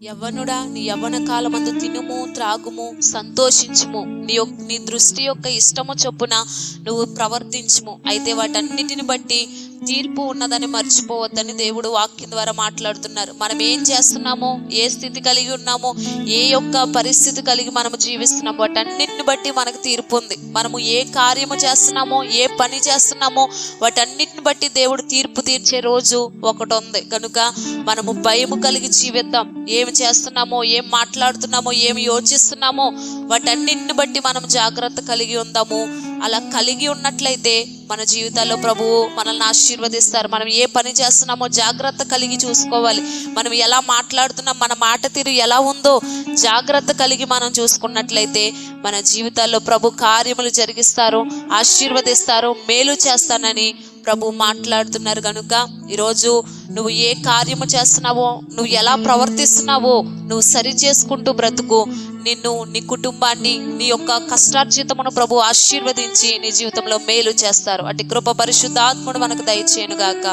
యవ్వనుడా, నీ యవ్వన కాలమందు తినుము, త్రాగుము, సంతోషించుము, నీ దృష్టి యొక్క ఇష్టము చొప్పున నువ్వు ప్రవర్తించుము. అయితే వాటన్నిటిని బట్టి తీర్పు ఉన్నదని మర్చిపోవద్దని దేవుడు వాక్యం ద్వారా మాట్లాడుతున్నారు. మనం ఏం చేస్తున్నామో, ఏ స్థితి కలిగి ఉన్నామో, ఏ యొక్క పరిస్థితి కలిగి మనము జీవిస్తున్నామో వాటన్నిటిని బట్టి మనకు తీర్పు ఉంది. మనము ఏ కార్యము చేస్తున్నామో, ఏ పని చేస్తున్నామో వాటన్నిటిని బట్టి దేవుడు తీర్పు తీర్చే రోజు ఒకటి ఉంది. కనుక మనము భయము కలిగి జీవిద్దాం. ఏమి చేస్తున్నామో, ఏం మాట్లాడుతున్నామో, ఏమి యోచిస్తున్నామో వాటన్నిటిని బట్టి మనం జాగ్రత్త కలిగి ఉందాము. అలా కలిగి ఉన్నట్లయితే మన జీవితాల్లో ప్రభువు మనల్ని ఆశీర్వదిస్తారు. మనం ఏ పని చేస్తున్నామో జాగ్రత్త కలిగి చూసుకోవాలి. మనం ఎలా మాట్లాడుతున్నాం, మన మాట తీరు ఎలా ఉందో జాగ్రత్త కలిగి మనం చూసుకున్నట్లయితే మన జీవితాల్లో ప్రభు కార్యములు జరిగిస్తారు, ఆశీర్వదిస్తారు, మేలు చేస్తానని ప్రభు మాట్లాడుతున్నారు. కనుక ఈరోజు నువ్వు ఏ కార్యము చేస్తున్నావో, నువ్వు ఎలా ప్రవర్తిస్తున్నావో నువ్వు సరి చేసుకుంటూ బ్రతుకు. నిన్ను, నీ కుటుంబాన్ని, నీ యొక్క కష్టార్జితమును ప్రభు ఆశీర్వదించి నీ జీవితంలో మేలు చేస్తారు. అటు కృప పరిశుద్ధాత్ముడు మనకు దయచేయును గాక.